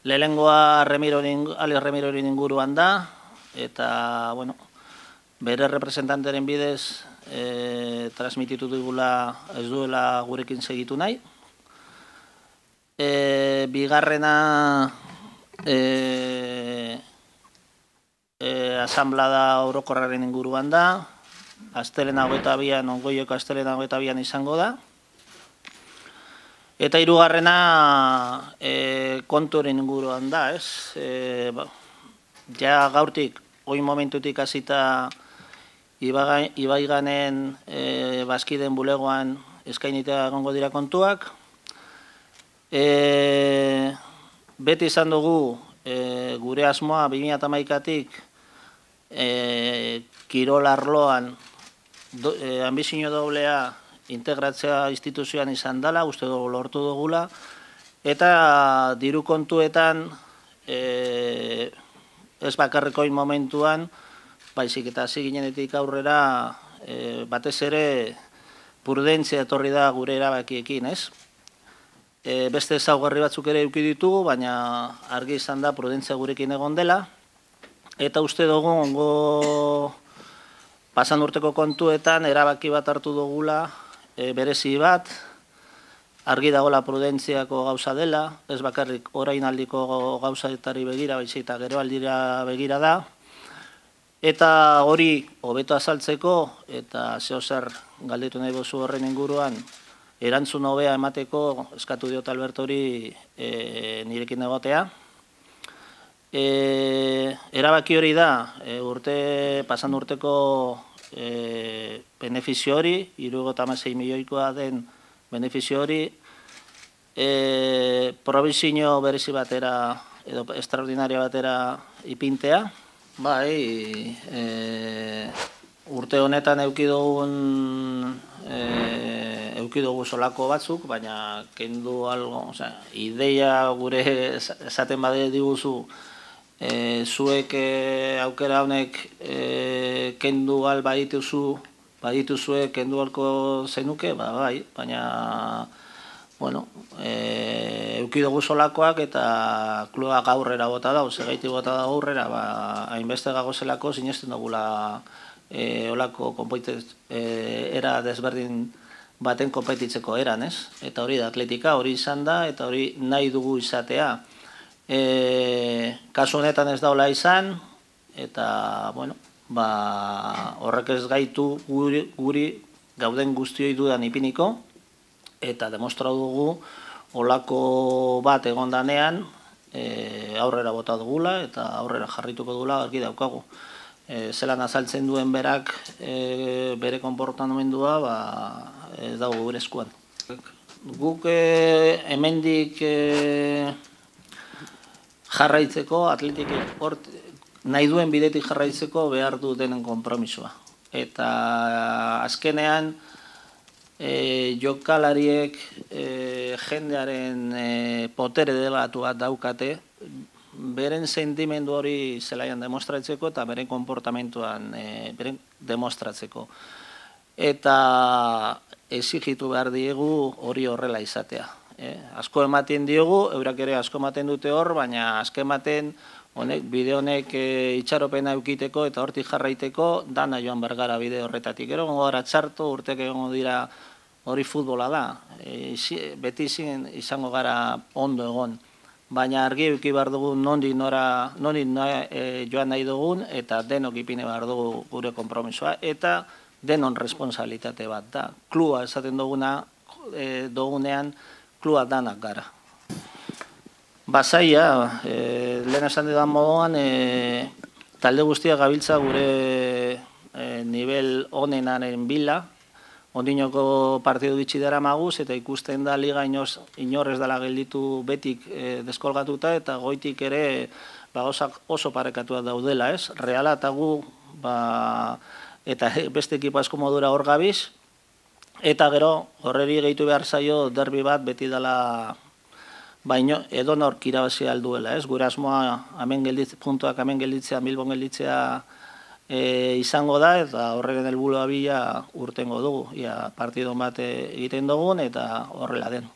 Lehenengoa Alex Remiroren inguruan da, eta, bueno, bere representanteren bidez transmititu digula ez duela gurekin segitu nahi. Bigarrena asanblada orokorraren inguruan da, astelena 22an, Ongoioko astelena 22an izango da. Eta hirugarrena konturen inguruan da, ez? Ja gaurtik, oin momentutik hasita Ibaiganen bazkiden bulegoan eskainita egongo dira kontuak. Beti izan dugu gure asmoa 2011tik kirol arloan anbizio doblea integratzea instituzioan izan dela, uste dugu lortu dugula, eta diru kontuetan ez bakarriko momentuan, baizik eta hasi ginenetik aurrera batez ere prudentzia etorri da gure erabakiekin, ez? Beste ezaugarri batzuk ere eduki ditugu, baina argi izan da prudentzia gurekin egon dela, eta uste dugu ongo pasan urteko kontuetan erabaki bat hartu dugula, berezi bat, argi dagoela prudentziako gauza dela, ez bakarrik orain aldiko gauzaetari begira, baizik eta gero aldira begira da, eta hori hobeto azaltzeko, eta zeozer galdetu nahi bozu horren inguruan, erantzun hobea emateko eskatu diot Albertori nirekin egotea. Erabaki hori da, pasan urteko benefizio hori, 76 milioikoa den benefizio hori, provizio berezi batera, edo extraordinaria batera ipintea. Bai, urte honetan eduki dugu solako batzuk, baina kendu algo, ideia gure esaten bade diguzu, zuek aukera honek kendu gal badituzue kendu alko zenuke, bai, baina, bueno, eduki dugu solakoak eta klubak aurrera bota da, segaitik bota da aurrera, hainbeste gagozelako sinesten dugula olako era desberdin baten konpetitzeko eran, ez? Eta hori da atletika, hori izan da, eta hori nahi dugu izatea. Kasu honetan ez daula izan, eta, bueno, horrek ez gaitu guri gauden guztioi dudan ipiniko, eta demostratu dugu olako bat egondanean aurrera bota dugula, eta aurrera jarrituko dugula argi daukagu. Zelan azaltzen duen berak bere konportamendua, ez dago gure eskuan. Guk hemendik jarraitzeko, atletik nahi duen bidetik jarraitzeko behar du denen konpromisoa. Eta azkenean jokalariek jendearen potere delatu bat daukate, beren sentimendu hori zelaian demostratzeko eta beren konportamentuan demostratzeko. Eta exigitu behar diegu hori horrela izatea. Asko ematen diogu, eurak ere asko ematen dute hor, baina asko ematen bide honek itxaropena eukiteko eta hortik jarraiteko dana joan bergara bide horretatik. Gero gara txarto, urtek egongo dira hori futbola da. Beti izango gara ondo egon. Baina argi euki behar dugu nondik joan nahi dugun eta denok ipine behar dugu gure konpromisoa eta denon responsabilitate bat da. Klua esaten dugunean, klua danak gara. Basaia, lehen esan dudan moduan, talde guztiak gabiltza gure nivel onenaren bila, ondinoko partidu ditxi dara maguz, eta ikusten da liga inor ez dela gelditu betik deskolgatuta, eta goitik ere oso parekatuak daudela, ez? Reala eta gu, eta beste ekipo asko modura hor gabiz, eta gero horreri gehitu behar zaio derbi bat beti dela edonork irabazi alduela, ez? Gure asmoa puntuak hemen gelditzea, Bilbon gelditzea izango da, eta horregen helburua bila urtengo dugu. Partidon bat egiten dugun, eta horrela den.